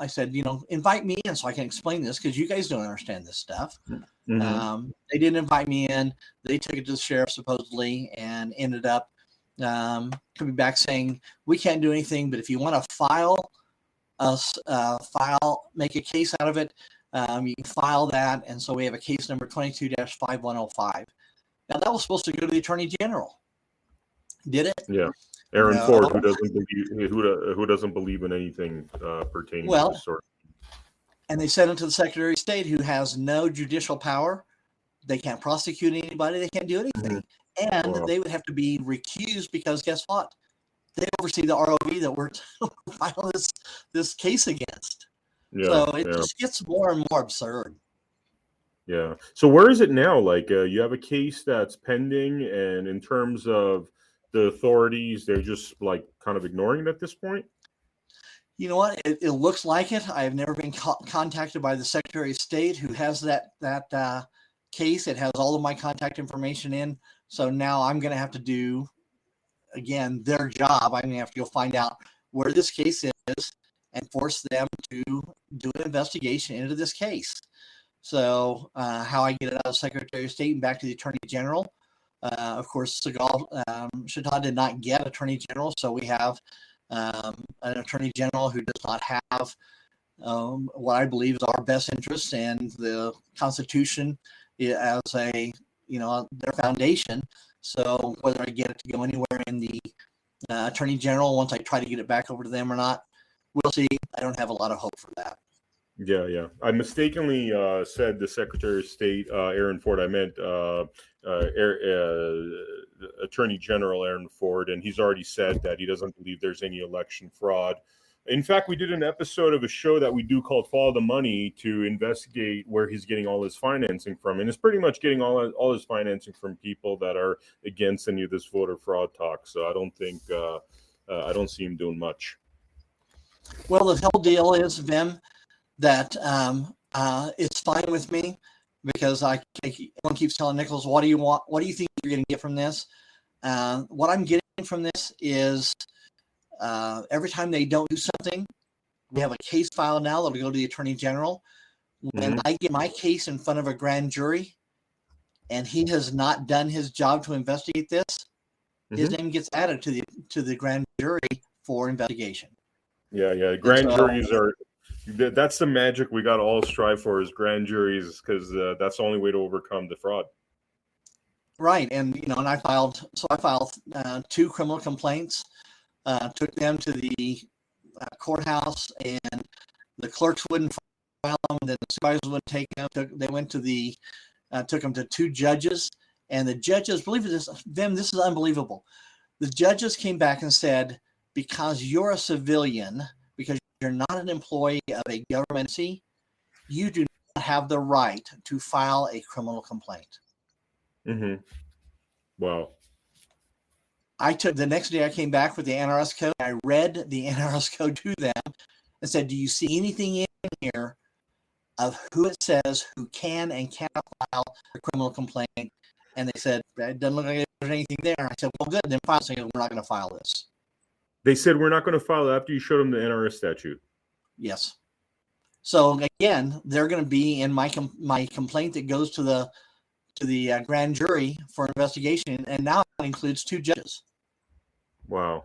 said, invite me in so I can explain this, because you guys don't understand this stuff. They didn't invite me in. They took it to the sheriff supposedly, and ended up coming back saying, we can't do anything, but if you want to make a case out of it, you can file that. And so we have a case number 22-5105. Now that was supposed to go to the Attorney General. Did it? Yeah. Aaron Ford, who doesn't believe in anything pertaining to this sort. And they sent it to the Secretary of State, who has no judicial power. They can't prosecute anybody. They can't do anything. And they would have to be recused, because guess what? They oversee the ROV that we're filing this case against. So it just gets more and more absurd. Yeah. So where is it now? Like you have a case that's pending, and in terms of the authorities, they're just like kind of ignoring it at this point? You know what? It looks like it. I have never been contacted by the Secretary of State, who has that case. It has all of my contact information in. So now I'm going to have to do, again, their job. I'm going to have to go find out where this case is and force them to do an investigation into this case. So how I get it out of Secretary of State and back to the Attorney General. Of course, Chautauqua did not get Attorney General, so we have an Attorney General who does not have what I believe is our best interest and the Constitution as their foundation. So whether I get it to go anywhere in the Attorney General once I try to get it back over to them or not, we'll see. I don't have a lot of hope for that. Yeah. I mistakenly said the Secretary of State, Aaron Ford. I meant Attorney General Aaron Ford, and he's already said that he doesn't believe there's any election fraud. In fact, we did an episode of a show that we do called Follow the Money to investigate where he's getting all his financing from. And it's pretty much getting all his financing from people that are against any of this voter fraud talk. So I don't see him doing much. Well, the whole deal is, Vem, that it's fine with me because everyone keeps telling Nicholas, what do you want? What do you think you're going to get from this? What I'm getting from this is every time they don't do something, we have a case file now that'll go to the Attorney General. When Mm-hmm. I get my case in front of a grand jury and he has not done his job to investigate this, his Mm-hmm. name gets added to the grand jury for investigation. Yeah. And Grand so, juries are. That's the magic we got to all strive for is grand juries because that's the only way to overcome the fraud. right, and and I filed 2 criminal complaints, took them to the courthouse, and the clerks wouldn't file them. Then the supervisors wouldn't take them. They went to took them to 2 judges, and the judges, believe this, this is unbelievable. The judges came back and said, because you're a civilian, because you're not an employee of a government agency, you do not have the right to file a criminal complaint. Mm-hmm. Wow. The next day I came back with the NRS code. I read the NRS code to them and said, do you see anything in here of who it says who can and cannot file a criminal complaint? And they said, it doesn't look like there's anything there. I said, well, good, then file saying we're not going to file this. They said we're not going to file after you showed them the NRS statute. Yes. So again, they're going to be in my complaint that goes to the grand jury for investigation, and now it includes 2 judges. Wow.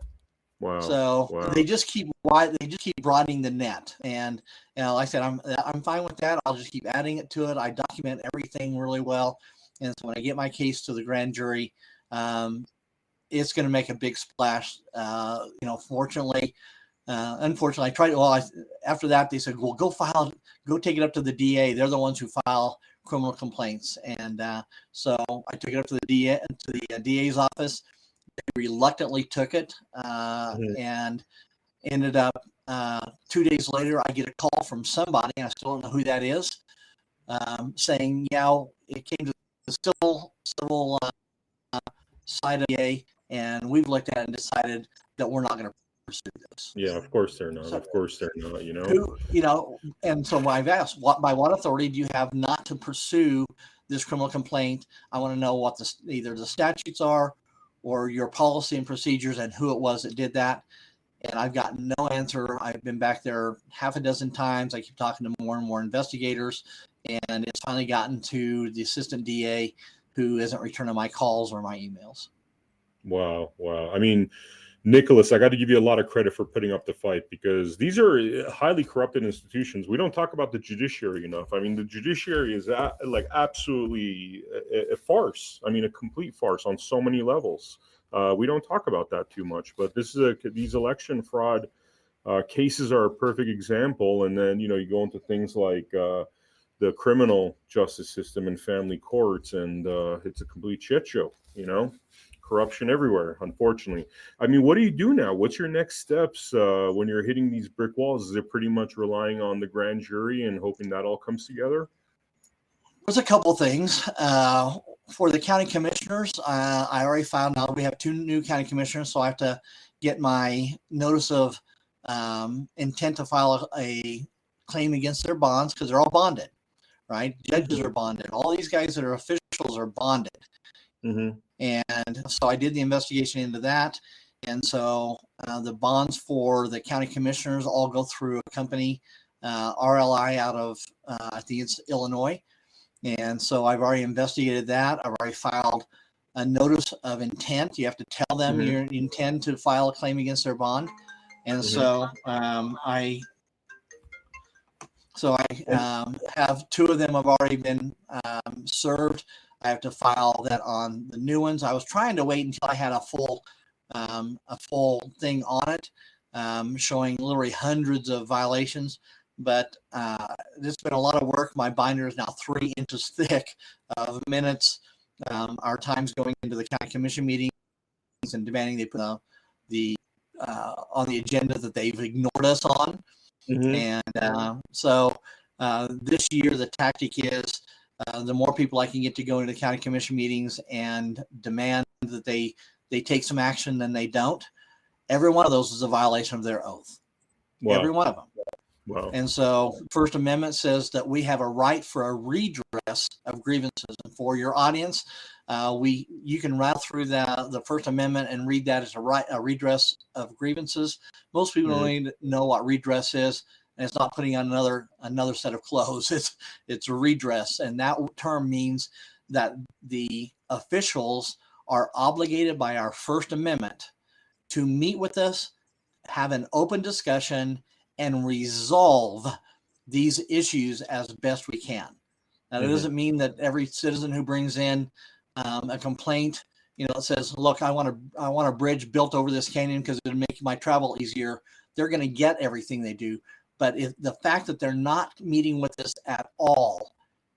So they just keep broadening the net, and like I said, I'm fine with that. I'll just keep adding it to it. I document everything really well, and so when I get my case to the grand jury, it's going to make a big splash. Fortunately. Unfortunately, I tried. Well, after that, they said, "Well, go take it up to the DA. They're the ones who file criminal complaints." And so I took it up to the DA's office. They reluctantly took it, and ended up 2 days later, I get a call from somebody, and I still don't know who that is, saying, "Yeah, it came to the civil side of the DA, and we've looked at it and decided that we're not going to pursue this." Yeah, of course they're not. So, of course they're not. and so I've asked, by what authority do you have not to pursue this criminal complaint? I want to know what either the statutes are or your policy and procedures and who it was that did that. And I've gotten no answer. I've been back there half a dozen times. I keep talking to more and more investigators, and it's finally gotten to the assistant DA, who isn't returning my calls or my emails. Wow. I mean, Nicholas, I got to give you a lot of credit for putting up the fight because these are highly corrupted institutions. We don't talk about the judiciary enough. I mean, the judiciary is absolutely a farce. I mean, a complete farce on so many levels. We don't talk about that too much, but these election fraud cases are a perfect example. And then, you go into things like the criminal justice system and family courts, and it's a complete shit show, corruption everywhere, unfortunately. I mean, what do you do now? What's your next steps when you're hitting these brick walls? Is it pretty much relying on the grand jury and hoping that all comes together? There's a couple things. For the county commissioners, I already filed. Now we have 2 new county commissioners, so I have to get my notice of intent to file a claim against their bonds, because they're all bonded, right? Judges are bonded. All these guys that are officials are bonded. Mm-hmm. And so I did the investigation into that. And so the bonds for the county commissioners all go through a company, RLI, out of, I think it's Illinois. And so I've already investigated that. I've already filed a notice of intent. You have to tell them you intend to file a claim against their bond. And so I have 2 of them have already been served. I have to file that on the new ones. I was trying to wait until I had a full thing on it, showing literally hundreds of violations. But it's been a lot of work. My binder is now 3 inches thick of minutes. Our time's going into the county commission meetings and demanding they put the on the agenda that they've ignored us on. And so this year the tactic is, the more people I can get to go into the county commission meetings and demand that they take some action than they don't. Every one of those is a violation of their oath. Wow. every one of them. Wow. And so First Amendment says that we have a right for a redress of grievances. And for your audience, you can rattle through the First Amendment and read that as a redress of grievances. Most people don't even know what redress is, and it's not putting on another set of clothes. It's a redress, and that term means that the officials are obligated by our First Amendment to meet with us, have an open discussion, and resolve these issues as best we can. Now, that doesn't mean that every citizen who brings in a complaint, that says, "Look, I want a bridge built over this canyon because it'll make my travel easier," they're going to get everything they do. But the fact that they're not meeting with us at all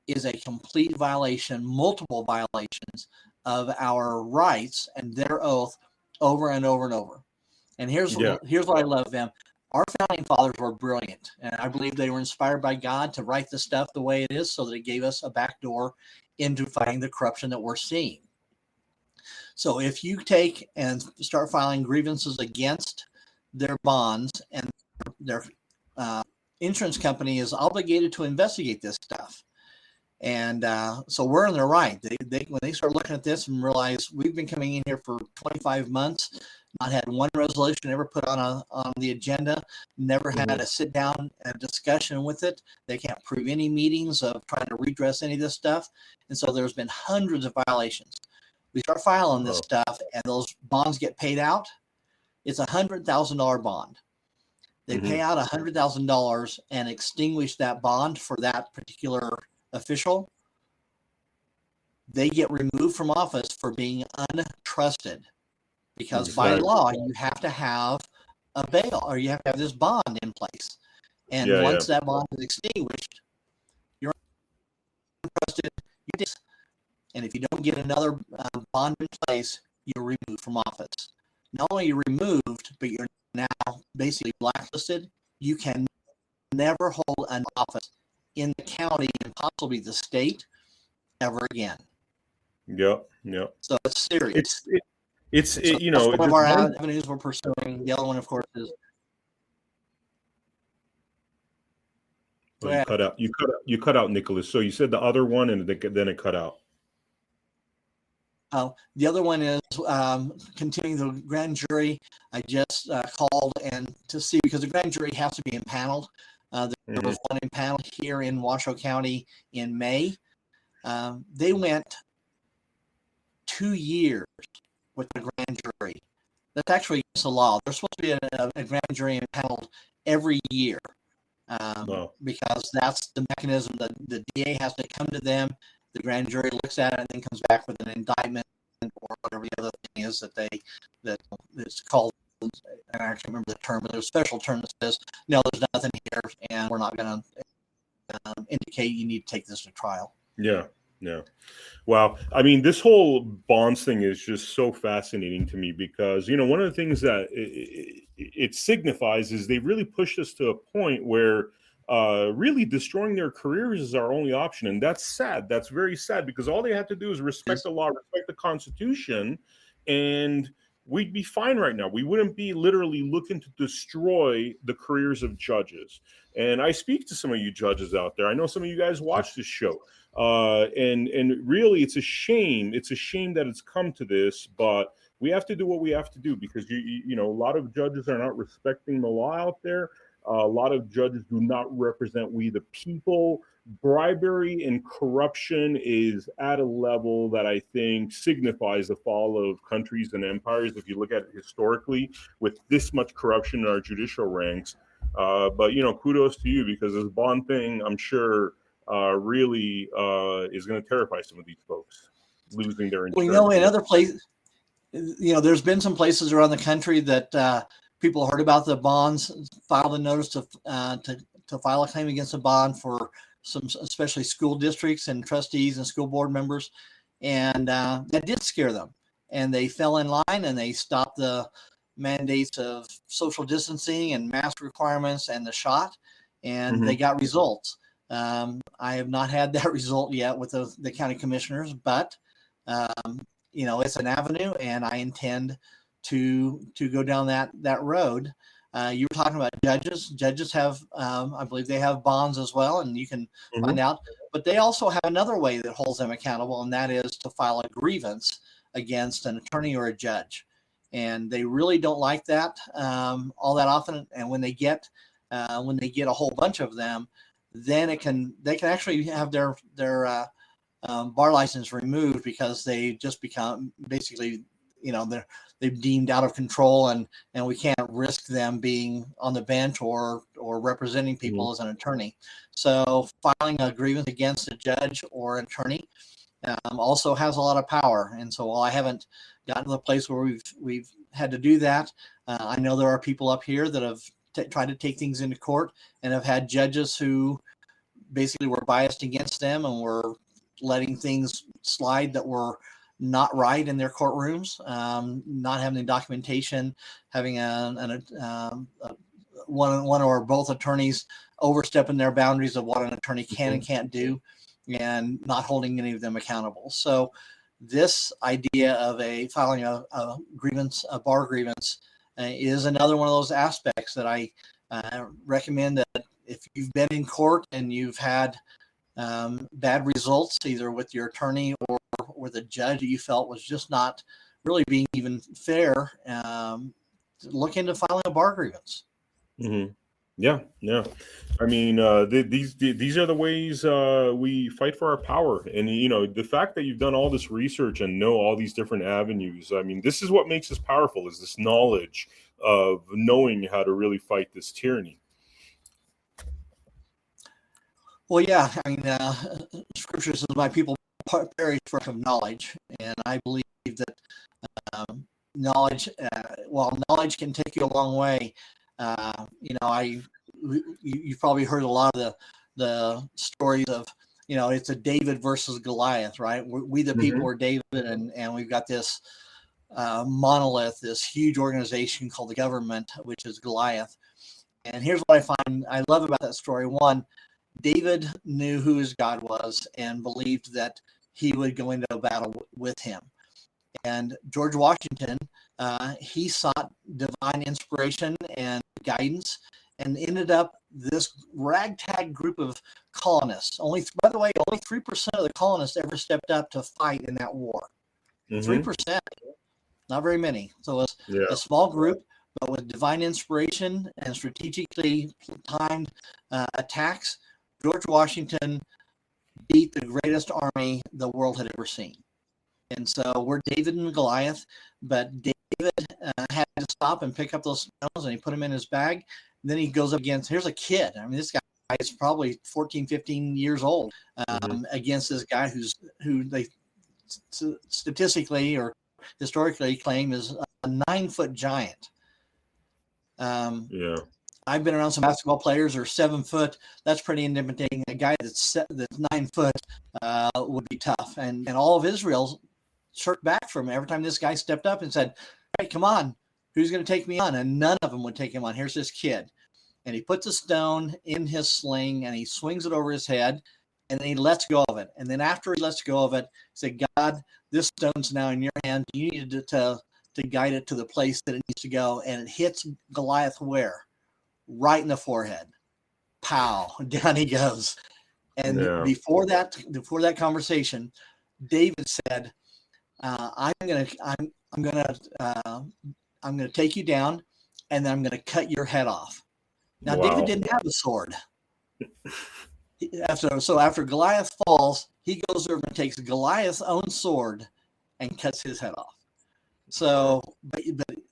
is a complete violation, multiple violations of our rights and their oath over and over and over. And here's what I love, Vem. Our founding fathers were brilliant, and I believe they were inspired by God to write the stuff the way it is so that it gave us a back door into fighting the corruption that we're seeing. So if you take and start filing grievances against their bonds, and their insurance company is obligated to investigate this stuff. And so we're in the right. When they start looking at this and realize we've been coming in here for 25 months, not had one resolution ever put on the agenda, never had a sit down discussion with it. They can't prove any meetings of trying to redress any of this stuff. And so there's been hundreds of violations. We start filing this stuff and those bonds get paid out. It's $100,000 bond. They pay out $100,000 and extinguish that bond for that particular official. They get removed from office for being untrusted, because by law you have to have a bail, or you have to have this bond in place. And once that bond is extinguished, you're untrusted. And if you don't get another bond in place, you're removed from office. Not only are you removed, but you're now basically blacklisted. You can never hold an office in the county and possibly the state ever again. Yep. So it's serious. It's one of our avenues we're pursuing. The other one, of course, is. You cut out. You cut out, Nicholas. So you said the other one, and then it cut out. The other one is continuing the grand jury. I just called and to see, because the grand jury has to be impaneled. There was one impaneled here in Washoe County in May. They went 2 years with the grand jury. That's actually against the law. There's supposed to be a grand jury impaneled every year, because that's the mechanism that the DA has to come to them. The grand jury looks at it and then comes back with an indictment or whatever the other thing is that it's called. And I can't remember the term, but there's a special term that says, no, there's nothing here, and we're not going to indicate you need to take this to trial. Yeah. Wow. I mean, this whole bonds thing is just so fascinating to me, because, one of the things that it signifies is they really pushed us to a point where really destroying their careers is our only option. And that's sad. That's very sad, because all they have to do is respect the law, respect the Constitution, and we'd be fine right now. We wouldn't be literally looking to destroy the careers of judges. And I speak to some of you judges out there. I know some of you guys watch this show. And really, it's a shame. It's a shame that it's come to this, but we have to do what we have to do, because a lot of judges are not respecting the law out there. A lot of judges do not represent we the people. Bribery and corruption is at a level that I think signifies the fall of countries and empires, if you look at it historically, with this much corruption in our judicial ranks. But kudos to you, because this bond thing, I'm sure, really is going to terrify some of these folks, losing their insurance. Well, in other places, there's been some places around the country that people heard about the bonds, filed a notice to file a claim against a bond for some, especially school districts and trustees and school board members, and that did scare them, and they fell in line and they stopped the mandates of social distancing and mask requirements and the shot, and they got results. I have not had that result yet with the county commissioners, but it's an avenue, and I intend to go down that road. You were talking about judges. Judges have, I believe they have bonds as well, and you can find out. But they also have another way that holds them accountable, and that is to file a grievance against an attorney or a judge. And they really don't like that all that often. And when they get a whole bunch of them, then they can actually have their bar license removed, because they just become basically, they're deemed out of control, and we can't risk them being on the bench or representing people as an attorney. So filing a grievance against a judge or an attorney also has a lot of power. And so while I haven't gotten to the place where we've had to do that, I know there are people up here that have tried to take things into court and have had judges who basically were biased against them and were letting things slide that were not right in their courtrooms, not having the documentation, having one or both attorneys overstepping their boundaries of what an attorney can and can't do, and not holding any of them accountable. So this idea of filing a grievance, a bar grievance, is another one of those aspects that I recommend, that if you've been in court and you've had bad results, either with your attorney or with a judge that you felt was just not really being even fair, look into filing a bar grievance. Yeah. I mean, these are the ways we fight for our power. And, the fact that you've done all this research and know all these different avenues, I mean, this is what makes us powerful, is this knowledge of knowing how to really fight this tyranny. Well, yeah, I mean, Scripture says, "My people perish for lack of knowledge," and I believe that knowledge, while knowledge can take you a long way, you've probably heard a lot of the stories of, it's a David versus Goliath, right? We the people are David, and we've got this monolith, this huge organization called the government, which is Goliath. And here's what I love about that story. One, David knew who his God was and believed that he would go into a battle with him. And George Washington, he sought divine inspiration and guidance, and ended up this ragtag group of colonists. By the way, only 3% of the colonists ever stepped up to fight in that war. 3%, not very many. So it's a small group, but with divine inspiration and strategically timed attacks, George Washington beat the greatest army the world had ever seen. And so we're David and Goliath, but David had to stop and pick up those stones, and he put them in his bag. And then he goes up against, here's a kid. I mean, this guy is probably 14, 15 years old, against this guy who they statistically or historically claim is a 9-foot giant. I've been around some basketball players who are 7 foot. That's pretty intimidating. A guy that's 9 foot would be tough. And all of Israel shirked back from every time this guy stepped up and said, "Hey, come on, who's going to take me on?" And none of them would take him on. Here's this kid. And he puts a stone in his sling and he swings it over his head, and then he lets go of it. And then after he lets go of it, he said, "God, this stone's now in your hand. You need to guide it to the place that it needs to go." And it hits Goliath where? Right in the forehead. Pow, down he goes. And before that conversation, David said, I'm gonna take you down, and then I'm gonna cut your head off. Now, David didn't have a sword. After Goliath falls, he goes over and takes Goliath's own sword and cuts his head off. So, but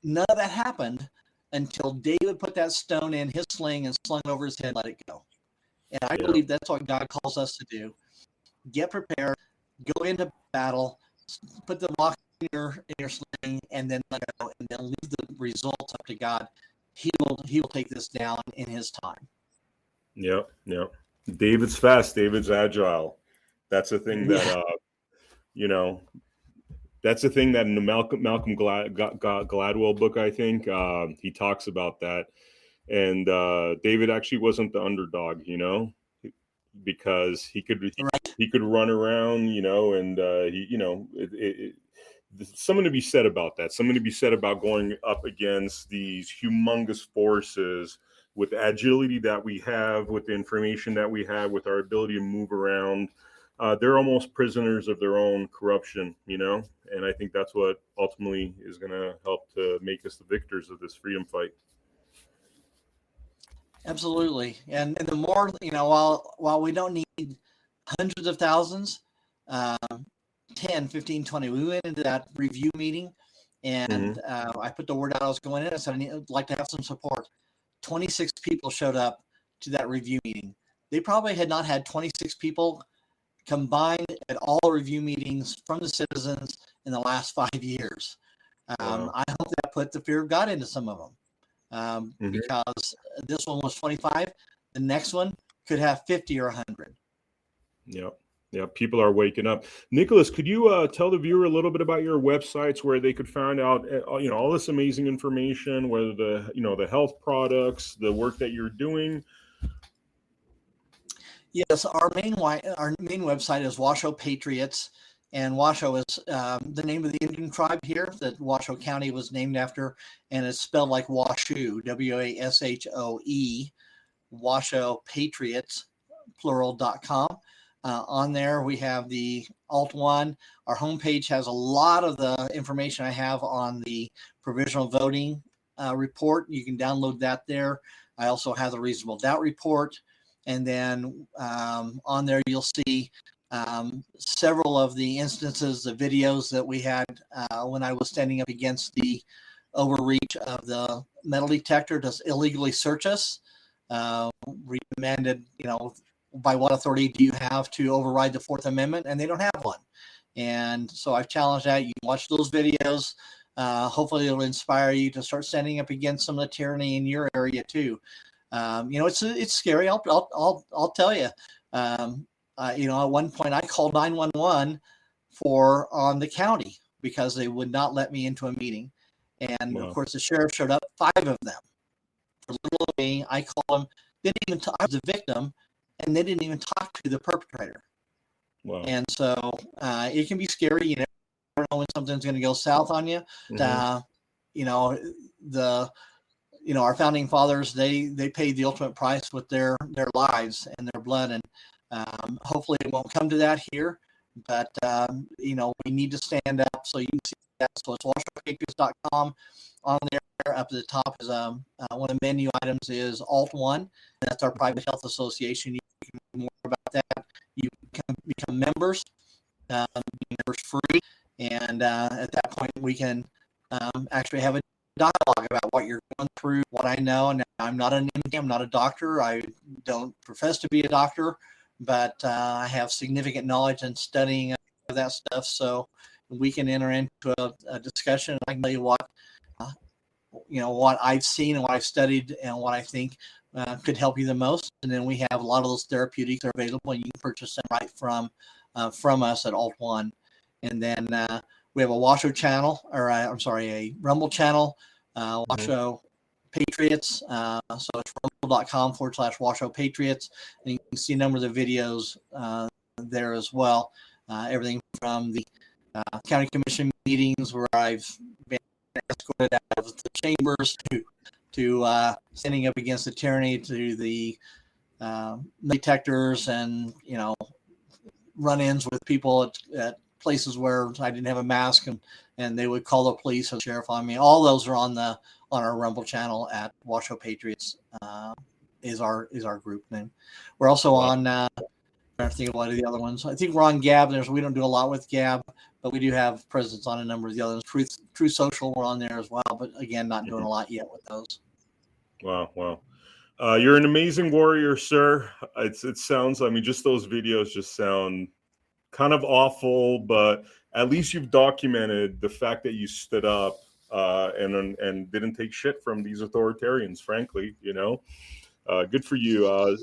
none of that happened until David put that stone in his sling and slung it over his head, let it go. And I believe that's what God calls us to do. Get prepared, go into battle, put the rock in your sling, and then let go, and then leave the results up to God. He will take this down in his time. Yep. David's fast, David's agile. That's the thing that that's the thing that in the Malcolm Gladwell book, I think, he talks about that. And David actually wasn't the underdog, because he could run around, and something to be said about that. Something to be said about going up against these humongous forces with the agility that we have, with the information that we have, with our ability to move around. They're almost prisoners of their own corruption, and I think that's what ultimately is going to help to make us the victors of this freedom fight. Absolutely. And the more, while we don't need hundreds of thousands, 10, 15, 20, we went into that review meeting and I put the word out I was going in. I said, I'd like to have some support. 26 people showed up to that review meeting. They probably had not had 26 people combined at all review meetings from the citizens in the last 5 years. Wow. I hope that put the fear of God into some of them, because this one was 25. The next one could have 50 or 100. Yeah, people are waking up. Nicholas, could you tell the viewer a little bit about your websites where they could find out, all this amazing information, whether the health products, the work that you're doing? Yes, our main website is Washoe Patriots, and Washoe is the name of the Indian tribe here that Washoe County was named after, and it's spelled like Washoe, Washoe, Washoe Patriots, plural.com. On there, we have the Alt One. Our homepage has a lot of the information I have on the provisional voting report. You can download that there. I also have the reasonable doubt report. And then on there, you'll see several of the instances, the videos that we had when I was standing up against the overreach of the metal detector to illegally search us. We demanded, by what authority do you have to override the Fourth Amendment? And they don't have one. And so I've challenged that. You can watch those videos. Hopefully it'll inspire you to start standing up against some of the tyranny in your area too. It's scary. I'll tell you. At one point I called 911 on the county because they would not let me into a meeting. And Of course the sheriff showed up, 5 of them. For little old me, I called them, didn't even talk, I was the victim, and they didn't even talk to the perpetrator. Wow. And so it can be scary. You never know when something's going to go south on you. Our founding fathers, they paid the ultimate price with their lives and their blood. And hopefully it won't come to that here. But, we need to stand up. So you can see that. So it's WashingtonPatriots.com. On there, up at the top is one of the menu items is Alt One. That's our private health association. You can learn more about that. You can become members. Members free, and at that point we can actually have a dialogue about what you're going through, what I know. And I'm not an MD, I'm not a doctor. I don't profess to be a doctor, but I have significant knowledge in studying of that stuff. So we can enter into a discussion. I can tell you what I've seen and what I've studied and what I think could help you the most. And then we have a lot of those therapeutics are available, and you can purchase them right from us at Alt One. And then we have a Washoe channel, a Rumble channel, Washoe Patriots. So it's rumble.com/Washoe Patriots. And you can see a number of the videos there as well. Everything from the county commission meetings where I've been escorted out of the chambers to standing up against the tyranny, to the detectors and, run-ins with people at places where I didn't have a mask and they would call the police or the sheriff on me. All those are on our Rumble channel at Washoe Patriots is our group name. We're also on I don't think of a lot of the other ones. I think we're on Gab. We don't do a lot with Gab, but we do have presence on a number of the others. Truth Social, we're on there as well, but again, not doing a lot yet with those. Wow. You're an amazing warrior, sir. It sounds, just those videos just sound kind of awful, but at least you've documented the fact that you stood up and didn't take shit from these authoritarians, frankly, good for you.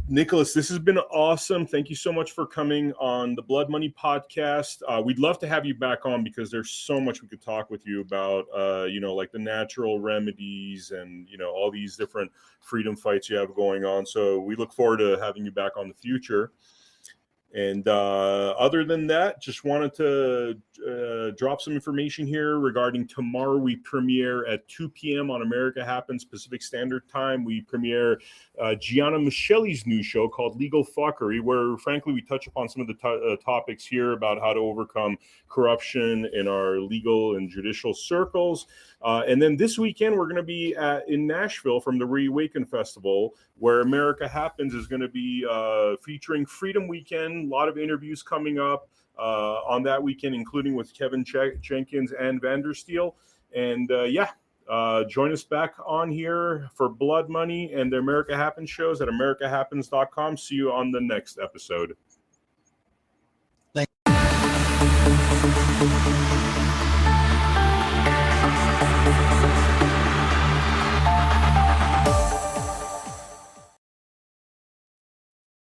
Nicholas, this has been awesome. Thank you so much for coming on the Blood Money podcast. We'd love to have you back on because there's so much we could talk with you about, like the natural remedies and, all these different freedom fights you have going on. So we look forward to having you back on the future. And other than that, just wanted to drop some information here regarding tomorrow. We premiere at 2 p.m. on America Happens Pacific Standard Time. We premiere Gianna Michelli's new show called Legal Fuckery, where, frankly, we touch upon some of the topics here about how to overcome corruption in our legal and judicial circles. And then this weekend, we're going to be in Nashville from the Reawaken Festival, where America Happens is going to be featuring Freedom Weekend. A lot of interviews coming up on that weekend, including with Kevin Jenkins and Vandersteel. And join us back on here for Blood Money and the America Happens shows at americahappens.com. See you on the next episode. Thank you.